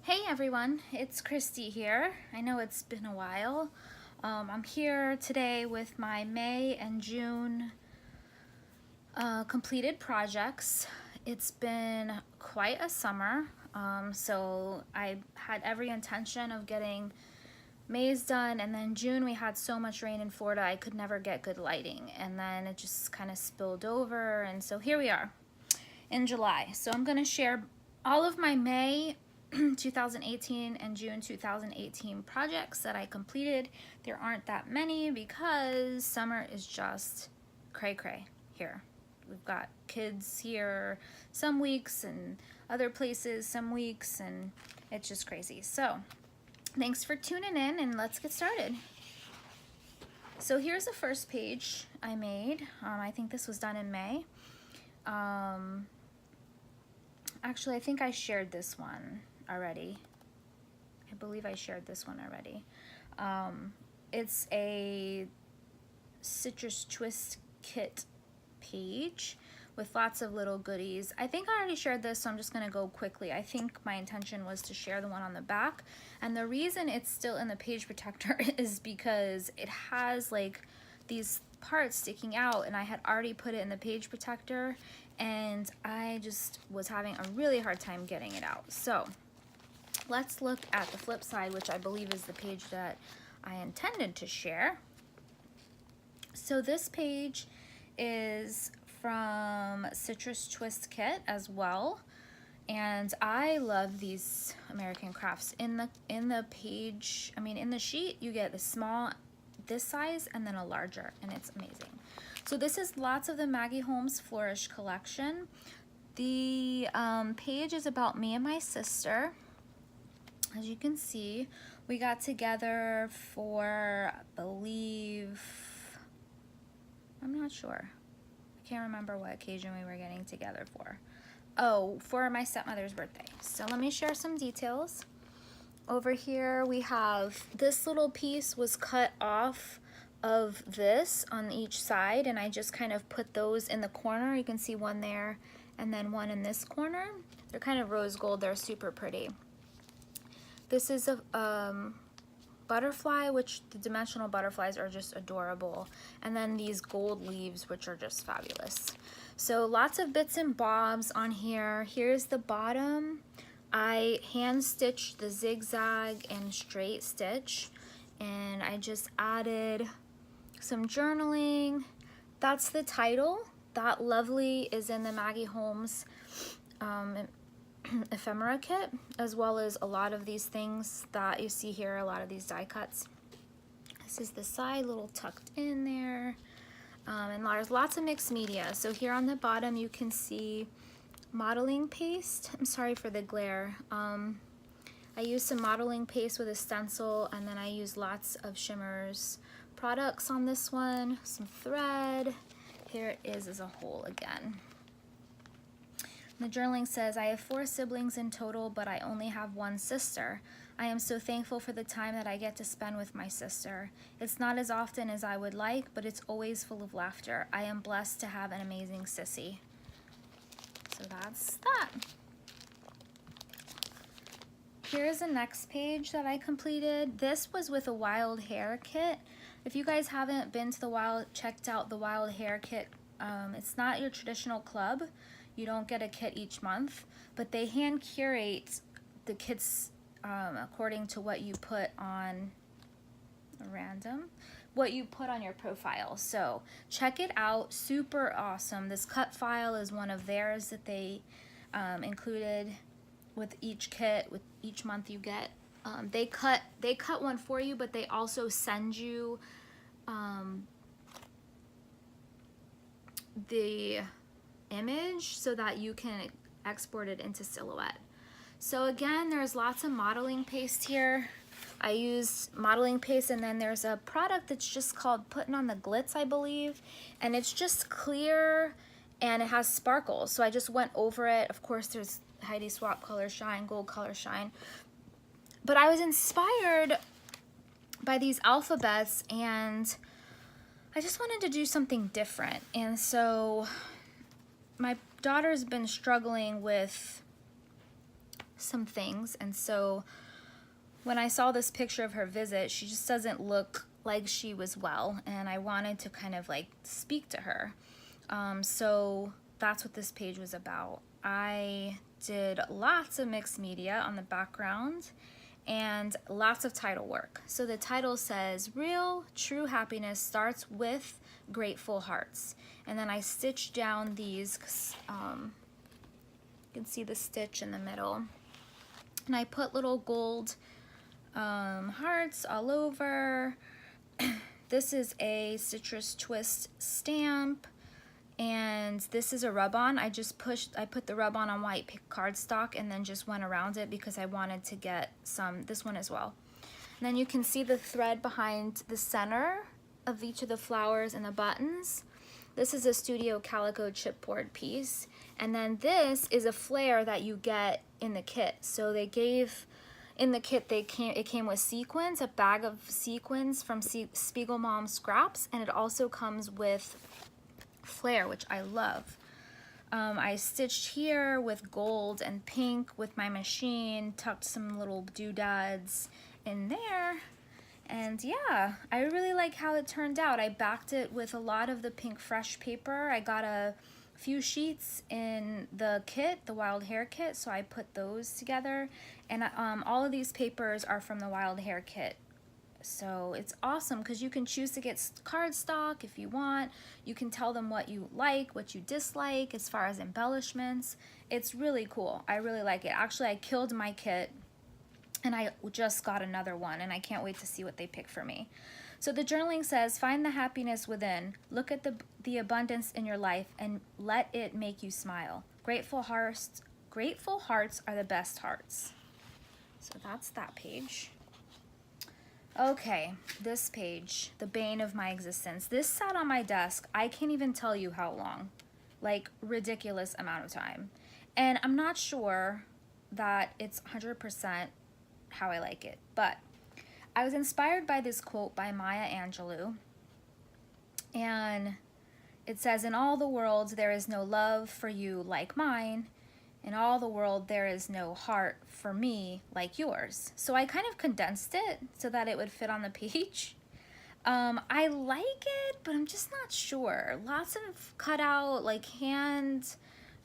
Hey everyone, it's Christy here. I know it's been a while. I'm here today with my May and June completed projects. It's been quite a summer, so I had every intention of getting May's done, and then June we had so much rain in Florida I could never get good lighting, and then it just kind of spilled over, and so here we are in July. So I'm going to share all of my May 2018 and June 2018 projects that I completed. There aren't that many because summer is just cray here. We've got kids here some weeks and other places some weeks, and it's just crazy. So thanks for tuning in, and let's get started. So here's the first page I made. I think this was done in May. Actually, I think I shared this one already. I believe I shared this one already. It's a citrus twist kit page with lots of little goodies. I think I already shared this, so I'm just gonna go quickly. I think my intention was to share the one on the back, and the reason it's still in the page protector is because it has like these parts sticking out, and I had already put it in the page protector, and I just was having a really hard time getting it out. So let's look at the flip side, which I believe is the page that I intended to share. So this page is from Citrus Twist Kit as well, and I love these American Crafts. In the page, I mean in the sheet, you get the small, this size, and then a larger, and it's amazing. So this is lots of the Maggie Holmes Flourish collection. The page is about me and my sister. As you can see, we got together for, I believe, I'm not sure. I can't remember what occasion we were getting together for. Oh, for my stepmother's birthday. So let me share some details. Over here we have this little piece was cut off of this on each side, and I just kind of put those in the corner. You can see one there and then one in this corner. They're kind of rose gold. They're super pretty. This is a butterfly, which the dimensional butterflies are just adorable, and then these gold leaves, which are just fabulous. So lots of bits and bobs on here. Here's the bottom. I hand stitched the zigzag and straight stitch, and I just added some journaling. That's the title. That Lovely is in the Maggie Holmes ephemera kit, as well as a lot of these things that you see here, a lot of these die cuts. This is the side, little tucked in there, and there's lots of mixed media. So here on the bottom you can see modeling paste. I'm sorry for the glare. I used some modeling paste with a stencil, and then I used lots of Shimmers products on this one, some thread. Here it is as a whole again. The journaling says, I have 4 siblings in total, but I only have 1 sister. I am so thankful for the time that I get to spend with my sister. It's not as often as I would like, but it's always full of laughter. I am blessed to have an amazing sissy. So that's that. Here's the next page that I completed. This was with a wild hair kit. If you guys haven't been to checked out the wild hair kit, it's not your traditional club. You don't get a kit each month, but they hand curate the kits according to what you put on what you put on your profile. So check it out, super awesome. This cut file is one of theirs that they included with each kit, with each month you get. They cut one for you, but they also send you the image so that you can export it into Silhouette. So again, there's lots of modeling paste here. I used modeling paste, and then there's a product that's just called Putting on the Glitz, I believe, and it's just clear and it has sparkles. So I just went over it. Of course, there's Heidi Swapp Color Shine, Gold Color Shine, but I was inspired by these alphabets, and I just wanted to do something different. And so my daughter's been struggling with some things. And so when I saw this picture of her visit, she just doesn't look like she was well, and I wanted to kind of like speak to her. So that's what this page was about. I did lots of mixed media on the background and lots of title work. So the title says, Real True Happiness Starts with Grateful Hearts. And then I stitched down these, you can see the stitch in the middle. And I put little gold hearts all over. This is a citrus twist stamp. And this is a rub-on. I put the rub-on on white cardstock and then just went around it because I wanted to get this one as well. And then you can see the thread behind the center of each of the flowers and the buttons. This is a Studio Calico chipboard piece. And then this is a flare that you get in the kit. So they gave, in the kit, it came with sequins, a bag of sequins from Spiegel Mom Scraps, and it also comes with flare, which I love. I stitched here with gold and pink with my machine, tucked some little doodads in there, and yeah, I really like how it turned out. I backed it with a lot of the pink fresh paper. I got a few sheets in the kit, the Wild Hair kit, so I put those together, and all of these papers are from the Wild Hair kit. So it's awesome because you can choose to get cardstock if you want. You can tell them what you like, what you dislike as far as embellishments. It's really cool. I really like it. Actually, I killed my kit and I just got another one, and I can't wait to see what they pick for me. So the journaling says, find the happiness within. Look at the abundance in your life and let it make you smile. Grateful hearts are the best hearts. So that's that page. Okay, this page, the bane of my existence. This sat on my desk, I can't even tell you how long, like ridiculous amount of time. And I'm not sure that it's 100% how I like it, but I was inspired by this quote by Maya Angelou, and it says, in all the world there is no love for you like mine. In all the world, there is no heart for me like yours. So I kind of condensed it so that it would fit on the page. I like it, but I'm just not sure. Lots of cutout, like hand.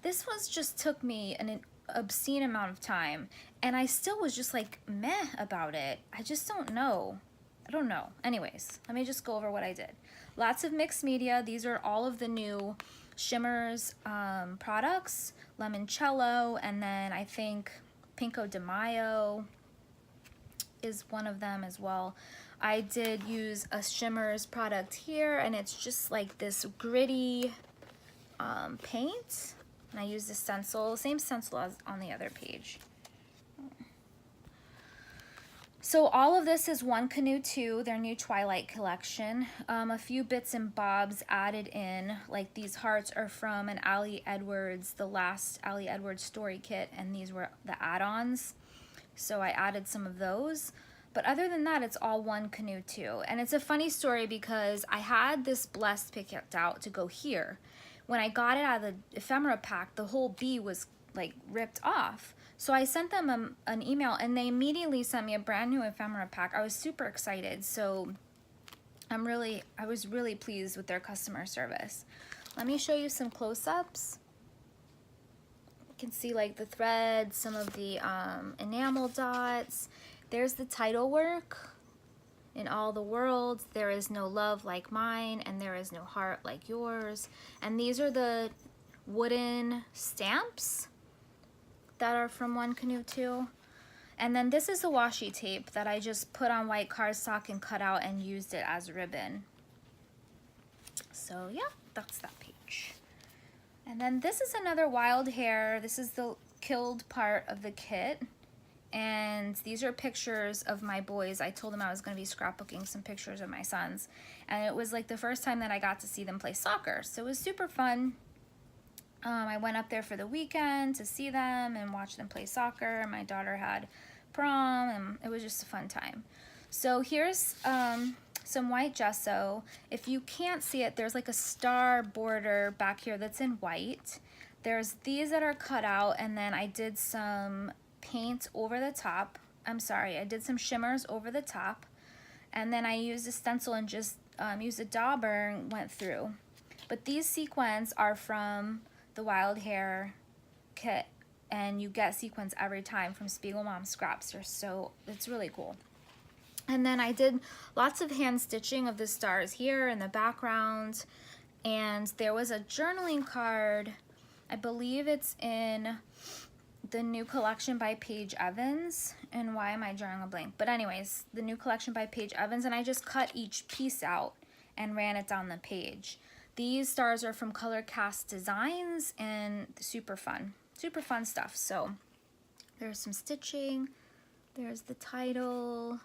This was just took me an obscene amount of time, and I still was just like meh about it. I just don't know. I don't know. Anyways, let me just go over what I did. Lots of mixed media. These are all of the new Shimmers products. Limoncello, and then I think Pinko de Mayo is one of them as well. I did use a Shimmers product here, and it's just like this gritty paint, and I used a stencil, same stencil as on the other page. So all of this is One Canoe 2, their new Twilight collection. A few bits and bobs added in, like these hearts are from an Ali Edwards, the last Ali Edwards story kit, and these were the add-ons. So I added some of those. But other than that, it's all One Canoe 2. And it's a funny story because I had this blessed picked out to go here. When I got it out of the ephemera pack, the whole bee was like ripped off. So I sent them an email, and they immediately sent me a brand new ephemera pack. I was super excited. So I was really pleased with their customer service. Let me show you some close-ups. You can see like the threads, some of the enamel dots. There's the title work. In all the world, there is no love like mine, and there is no heart like yours. And these are the wooden stamps that are from One Canoe 2. And then this is a washi tape that I just put on white cardstock and cut out and used it as ribbon. So yeah, that's that page. And then this is another Wild Hair. This is the killed part of the kit. And these are pictures of my boys. I told them I was going to be scrapbooking some pictures of my sons. And it was like the first time that I got to see them play soccer. So it was super fun. I went up there for the weekend to see them and watch them play soccer. My daughter had prom, and it was just a fun time. So here's some white gesso. If you can't see it, there's like a star border back here that's in white. There's these that are cut out, and then I did some paint over the top. I'm sorry, I did some shimmers over the top. And then I used a stencil and just used a dauber and went through. But these sequins are from the Wild Hair kit. And you get sequins every time from Spiegel Mom Scraps. It's really cool. And then I did lots of hand stitching of the stars here in the background. And there was a journaling card. I believe it's in the new collection by Paige Evans. And why am I drawing a blank? But anyways, the new collection by Paige Evans. And I just cut each piece out and ran it down the page. These stars are from Color Cast Designs and super fun. Super fun stuff. So there's some stitching. There's the title.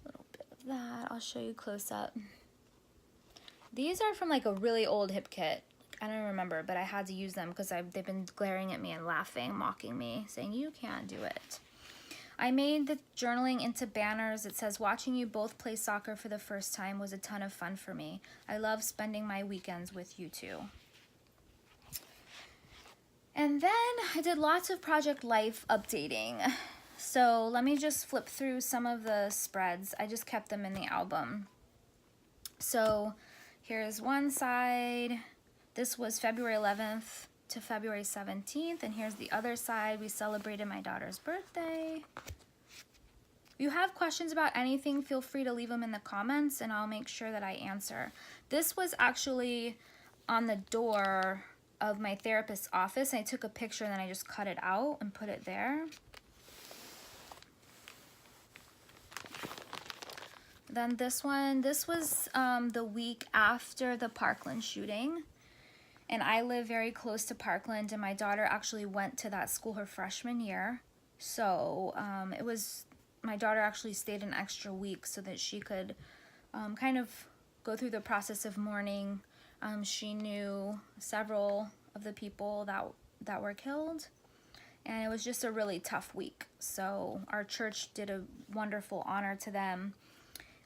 A little bit of that. I'll show you close up. These are from like a really old hip kit. I don't remember, but I had to use them because they've been glaring at me and laughing, mocking me, saying you can't do it. I made the journaling into banners. It says, watching you both play soccer for the first time was a ton of fun for me. I love spending my weekends with you two. And then I did lots of Project Life updating. So let me just flip through some of the spreads. I just kept them in the album. So here's one side. This was February 11th to February 17th. And here's the other side. We celebrated my daughter's birthday. If you have questions about anything, feel free to leave them in the comments and I'll make sure that I answer. This was actually on the door of my therapist's office. I took a picture and then I just cut it out and put it there. Then this one, this was the week after the Parkland shooting. And I live very close to Parkland and my daughter actually went to that school her freshman year. So my daughter actually stayed an extra week so that she could kind of go through the process of mourning. She knew several of the people that were killed, and it was just a really tough week. So our church did a wonderful honor to them,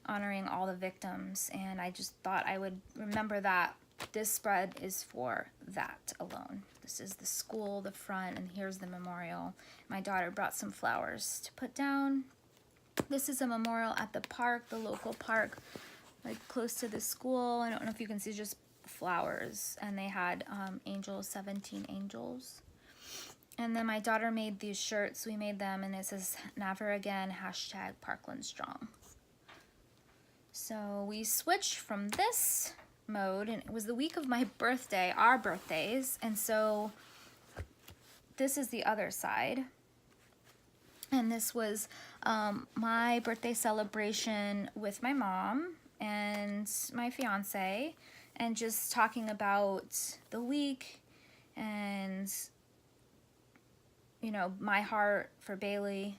honoring all the victims, and I just thought I would remember that. This spread is for that alone. This is the school, the front, and here's the memorial. My daughter brought some flowers to put down. This is a memorial at the park, the local park, like close to the school. I don't know if you can see, just flowers, and they had angels, 17 angels. And then my daughter made these shirts. We made them, and it says never again, #Parkland Strong. So we switched from this mode, and it was the week of my birthday, our birthdays, and so this is the other side. And this was my birthday celebration with my mom and my fiance, and just talking about the week and, you know, my heart for Bailey.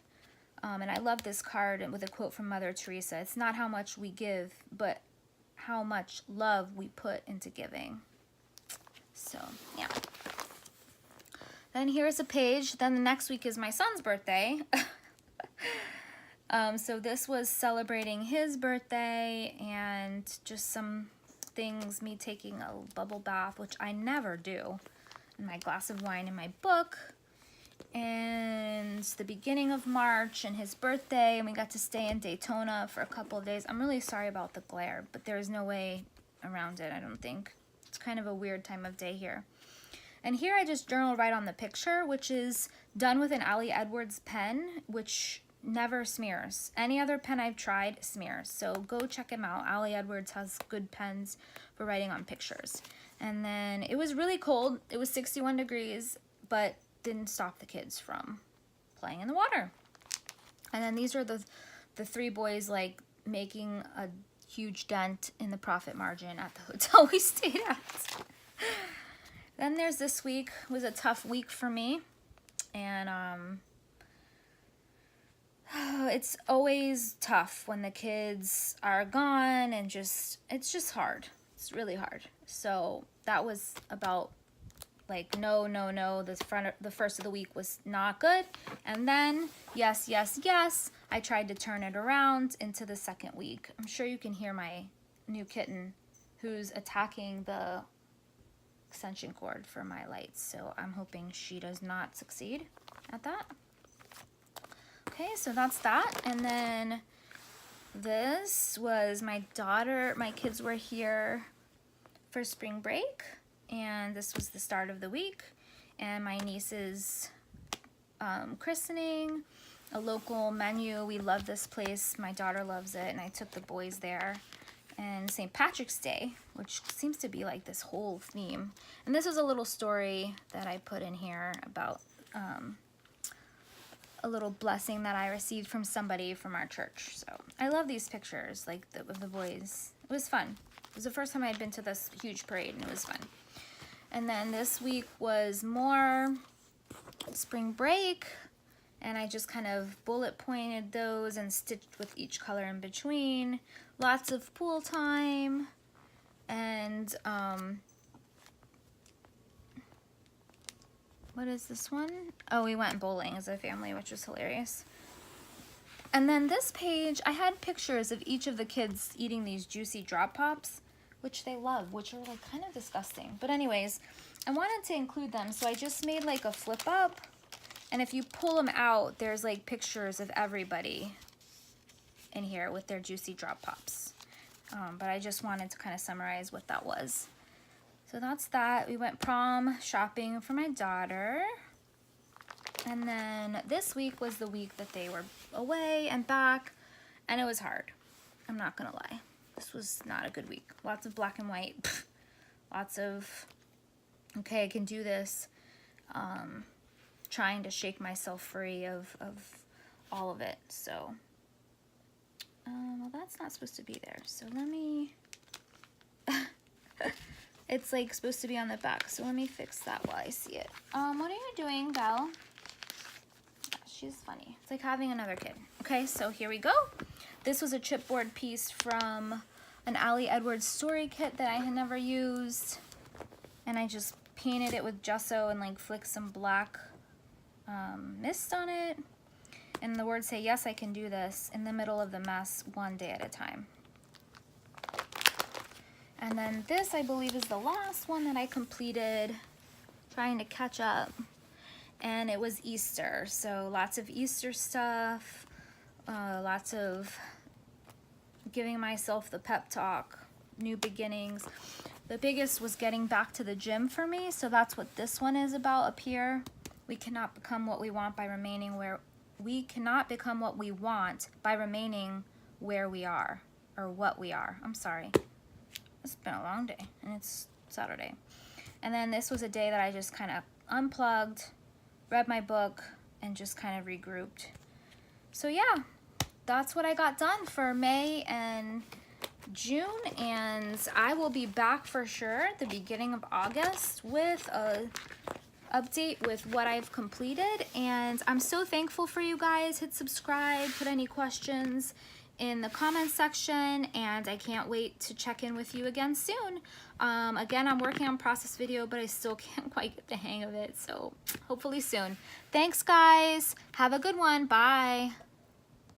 And I love this card with a quote from Mother Teresa. It's not how much we give, but how much love we put into giving. So, yeah. Then here's a page. Then the next week is my son's birthday. So this was celebrating his birthday and just some things, me taking a bubble bath, which I never do, and my glass of wine in my book, and the beginning of March and his birthday, and we got to stay in Daytona for a couple of days. I'm really sorry about the glare, but there's no way around it, I don't think. It's kind of a weird time of day here. And here I just journal right on the picture, which is done with an Ali Edwards pen, which never smears. Any other pen I've tried smears. So go check him out. Ali Edwards has good pens for writing on pictures. And then it was really cold. It was 61 degrees, but didn't stop the kids from playing in the water. And then these are the three boys like making a huge dent in the profit margin at the hotel we stayed at. Then there's this week. It was a tough week for me. And it's always tough when the kids are gone, and it's just hard. It's really hard. So that was about like no. The first of the week was not good, and then yes, I tried to turn it around into the second week. I'm sure you can hear my new kitten who's attacking the extension cord for my lights, so I'm hoping she does not succeed at that. Okay, so that's that. And then this was my daughter. My kids were here for spring break, and this was the start of the week. And my niece's christening, a local menu. We love this place. My daughter loves it, and I took the boys there. And St. Patrick's Day, which seems to be like this whole theme. And this is a little story that I put in here about a little blessing that I received from somebody from our church. So I love these pictures, like of the boys. It was fun. It was the first time I'd been to this huge parade, and it was fun. And then this week was more spring break, and I just kind of bullet pointed those and stitched with each color in between. Lots of pool time, and what is this one? Oh, we went bowling as a family, which was hilarious. And then this page, I had pictures of each of the kids eating these juicy drop pops, which they love, which are like kind of disgusting. But anyways, I wanted to include them, so I just made like a flip up. And if you pull them out, there's like pictures of everybody in here with their juicy drop pops. But I just wanted to kind of summarize what that was. So that's that. We went prom shopping for my daughter. And then this week was the week that they were away and back, and it was hard. I'm not gonna lie. This was not a good week. Lots of black and white. Lots of, okay, I can do this. Trying to shake myself free of all of it. So, well, that's not supposed to be there. So let me, it's like supposed to be on the back. So let me fix that while I see it. What are you doing, Belle? She's funny. It's like having another kid. Okay, so here we go. This was a chipboard piece from an Allie Edwards story kit that I had never used. And I just painted it with gesso and like flicked some black mist on it. And the words say, "Yes, I can do this," in the middle of the mess, one day at a time. And then this, I believe, is the last one that I completed, trying to catch up. And it was Easter, so lots of Easter stuff, lots of giving myself the pep talk, new beginnings. The biggest was getting back to the gym for me, so that's what this one is about up here. We cannot become what we want by remaining where we cannot become what we want by remaining where we are, or what we are. I'm sorry. It's been a long day, and it's Saturday. And then this was a day that I just kind of unplugged, read my book, and just kind of regrouped. So yeah, that's what I got done for May and June, and I will be back for sure at the beginning of August with a update with what I've completed. And I'm so thankful for you guys. Hit subscribe, put any questions in the comments section, and I can't wait to check in with you again soon. Again, I'm working on process video, but I still can't quite get the hang of it, so hopefully soon. Thanks, guys. Have a good one. Bye.